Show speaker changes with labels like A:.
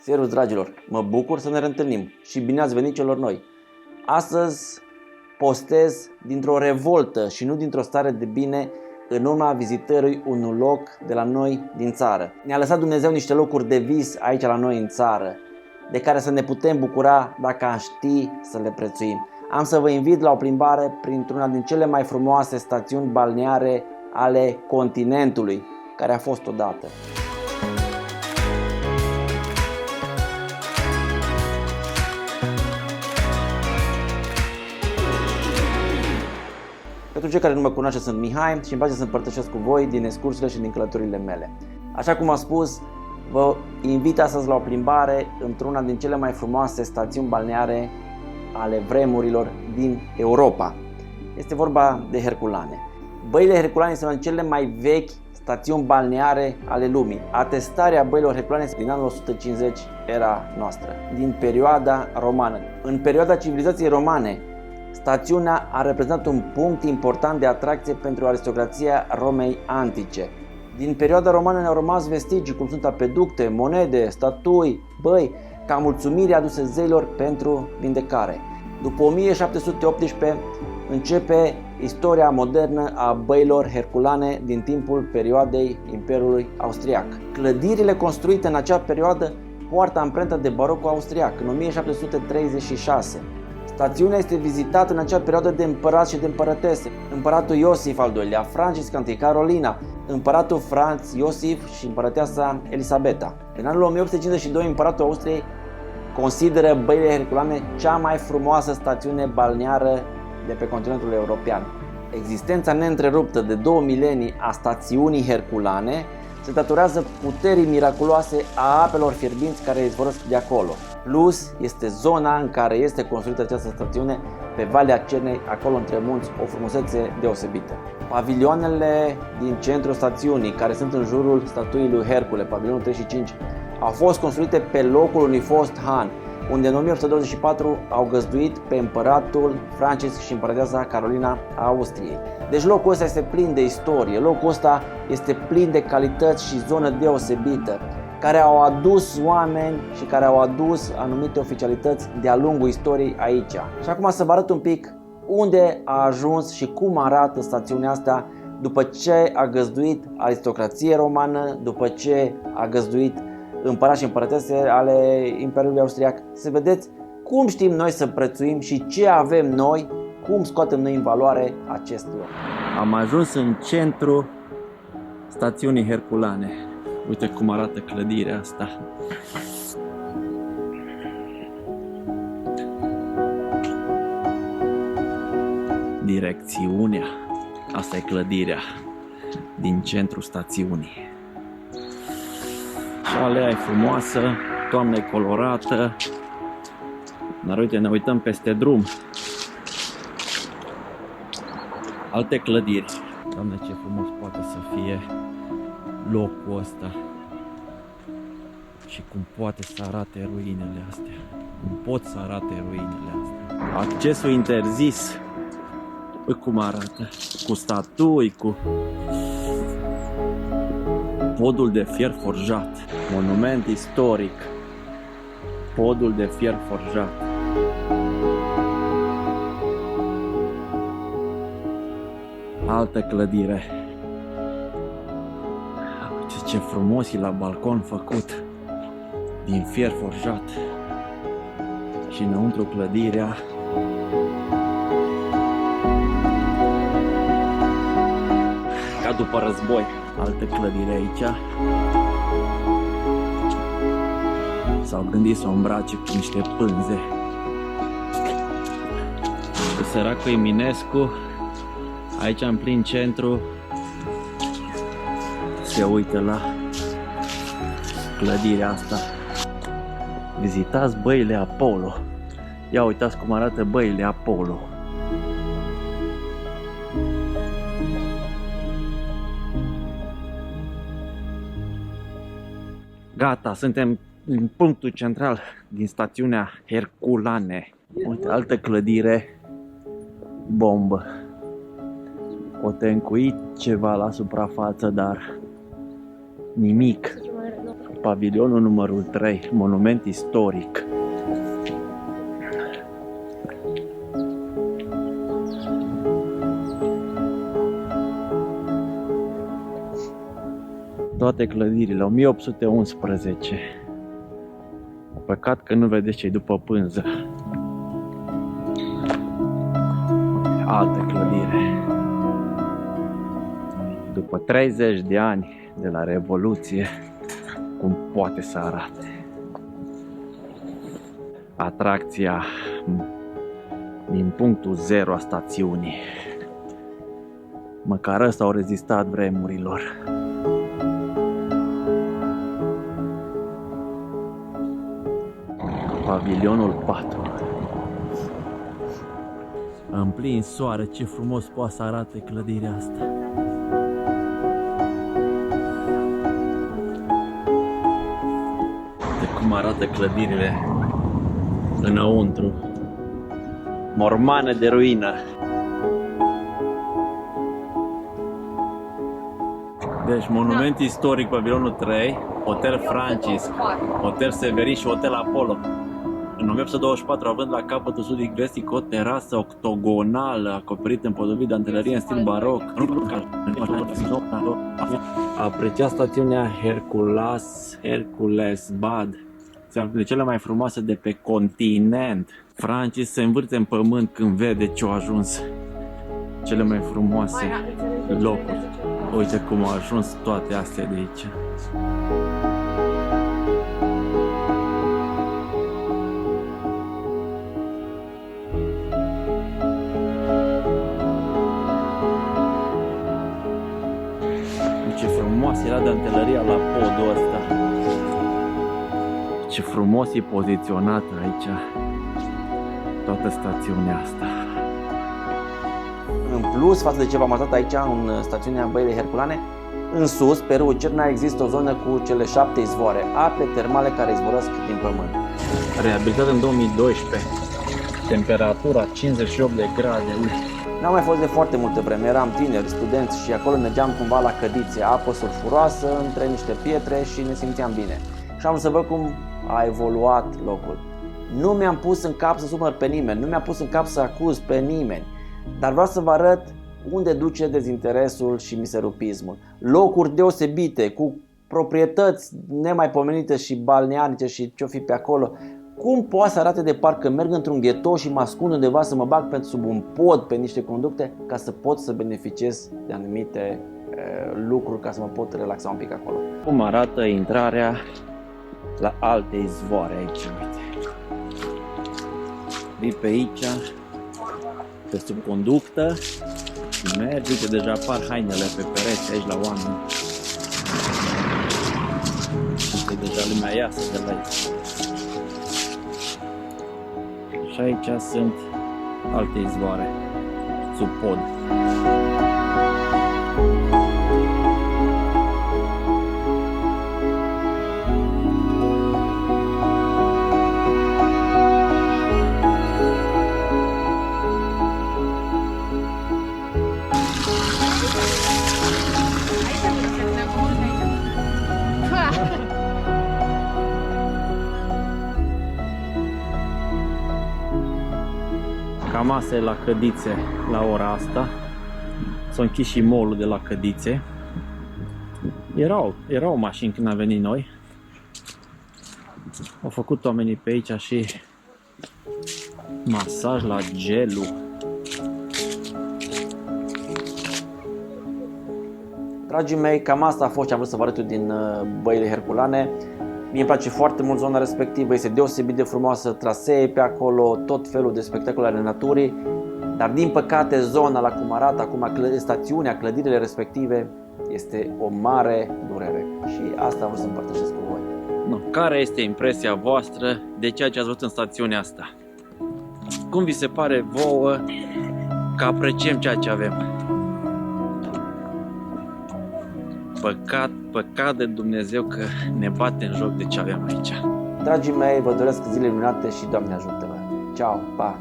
A: Servus dragilor, mă bucur să ne reîntâlnim și bine ați venit celor noi. Astăzi postez dintr-o revoltă și nu dintr-o stare de bine în urma vizitării unui loc de la noi din țară. Ne-a lăsat Dumnezeu niște locuri de vis aici la noi în țară, de care să ne putem bucura dacă am ști să le prețuim. Am să vă invit la o plimbare printr-una din cele mai frumoase stațiuni balneare ale continentului, care a fost odată. Pentru cei care nu mă cunoaște, sunt Mihai și îmi place să împărtășesc cu voi din excursiile și din călătorile mele. Așa cum am spus, vă invit astăzi la o plimbare într-una din cele mai frumoase stațiuni balneare ale vremurilor din Europa. Este vorba de Herculane. Băile Herculane sunt cele mai vechi stațiuni balneare ale lumii. Atestarea băilor Herculane din anul 150 era noastră, din perioada romană. În perioada civilizației romane, stațiunea a reprezentat un punct important de atracție pentru aristocrația Romei antice. Din perioada romană ne-au rămas vestigii, cum sunt apeducte, monede, statui, băi, ca mulțumire aduse zeilor pentru vindecare. După 1718 începe istoria modernă a băilor Herculane din timpul perioadei Imperiului Austriac. Clădirile construite în acea perioadă poartă amprenta de barocul austriac. În 1736 stațiunea este vizitată în acea perioadă de împărați și de împărătese. Împăratul Iosif al II-lea, Francisca I, Carolina, împăratul Franz Iosif și împărăteasa Elisabeta. În anul 1852, împăratul Austriei consideră băile Herculane cea mai frumoasă stațiune balneară de pe continentul european. Existența neîntreruptă de 2 milenii a stațiunii Herculane se datorează puterii miraculoase a apelor fierbinți care izvorăsc de acolo. Plus, este zona în care este construită această stațiune, pe Valea Cernei, acolo între munți, o frumusețe deosebită. Pavilioanele din centrul stațiunii, care sunt în jurul statuii lui Hercule, pavilionul 3 și 5, au fost construite pe locul unui fost han, unde în 1824 au găzduit pe împăratul Francis și împărăteasa Carolina a Austriei. Deci locul ăsta este plin de istorie, locul ăsta este plin de calități și zonă deosebită, care au adus oameni și care au adus anumite oficialități de-a lungul istoriei aici. Și acum să vă arăt un pic unde a ajuns și cum arată stațiunea asta după ce a găzduit aristocrație romană, după ce a găzduit împărați și împărătese ale Imperiului Austriac. Să vedeți cum știm noi să prețuim și ce avem noi, cum scoatem noi în valoare acest loc. Am ajuns în centru stațiunii Herculane. Uite cum arată clădirea asta. Direcțiunea. Asta e clădirea din centrul stațiunii. Și alea e frumoasă, toamna e colorată. Dar uite, ne uităm peste drum. Alte clădiri. Doamne, ce frumos poate să fie locul ăsta. Și cum poate să arate ruinele astea. Cum pot să arate ruinele astea. Accesul interzis. Uite cum arată. Cu statui, cu podul de fier forjat. Monument istoric. Podul de fier forjat. Altă clădire. Uite ce frumos e la balcon făcut din fier forjat. Și înăuntru clădirea. Ca după război. Altă clădire aici. S-au gândit să o îmbrace cu niște pânze. Săracul Eminescu, aici în plin centru, se uită la clădirea asta. Vizitați băile Apollo. Ia uitați cum arată băile Apollo. Gata, suntem în punctul central din stațiunea Herculane. Uite, altă clădire bombă. Poate încui ceva la suprafață, dar nimic Pavilionul numărul 3, monument istoric. Toate clădirile, 1811. Păcat că nu vedeți ce-i după pânză. Altă clădire. După 30 de ani de la Revoluție, cum poate să arate? Atracția din punctul 0 a stațiunii. Măcar ăsta au rezistat vremurilor. Pavilionul 4. În plin soare, ce frumos poate să arate clădirea asta. De cum arată clădirile înăuntru. Mormană de ruină. Deci, monument istoric, pavilionul 3, Hotel Francis, Hotel Severin și Hotel Apollo. În 1824, având la capătul sudic vestic o terasă octogonală acoperită împodobit de antelerie în stil baroc. A apreciat stațiunea Hercules Bad, de cele mai frumoase de pe continent. Francis se învârte în pământ când vede ce au ajuns cele mai frumoase locuri. Uite cum au ajuns toate astea de aici. Ce frumos era dantelăria la podul ăsta. Ce frumos e poziționată aici toată stațiunea asta. În plus, față de ce v-am arătat aici în stațiunea Băile Herculane, în sus, pe râul Cerna, există o zonă cu cele 7 izvoare, ape termale care izvorăsc din pământ. Reabilitat în 2012, temperatura 58 de grade. N-am mai fost de foarte multă vreme, eram tineri, studenți și acolo mergeam cumva la Cădițe, apă sulfuroasă între niște pietre și ne simțeam bine. Și am vrut să văd cum a evoluat locul. Nu mi-am pus în cap să supăr pe nimeni, nu mi-am pus în cap să acuz pe nimeni, dar vreau să vă arăt unde duce dezinteresul și miserupismul. Locuri deosebite, cu proprietăți nemaipomenite și balnearice și ce-o fi pe acolo. Cum poate să arate de parcă merg într-un ghetou și mă ascund undeva să mă bag sub un pod pe niște conducte ca să pot să beneficiez de anumite lucruri, ca să mă pot relaxa un pic acolo. Cum arată intrarea la alte izvoare aici, uite. Vii pe aici, pe sub conductă, mergi, uite, deja apar hainele pe pereți aici la oameni. Uite, deja lumea iasă de la aici. Și aici sunt alte izvoare sub pod. Cam asta e la Cădițe la ora asta. S-a închis și mall-ul de la Cădițe. Erau mașini când am venit noi. Au făcut oamenii pe aici și masaj la gelu. Dragii mei, cam asta a fost ce am vrut să vă arăt eu din Băile Herculane. Mie îmi place foarte mult zona respectivă, este deosebit de frumoasă, trasee pe acolo, tot felul de spectacole ale naturii, dar din păcate zona la cum arată acum stațiunea, clădirile respective, este o mare durere și asta vreau să împărtășesc cu voi. No, care este impresia voastră de ceea ce ați văzut în stațiunea asta? Cum vi se pare vouă că apreciem ceea ce avem? Păcat de Dumnezeu că ne bate în joc de ce avem aici. Dragii mei, vă doresc zile minunate și Doamne ajută-vă. Ciao, pa!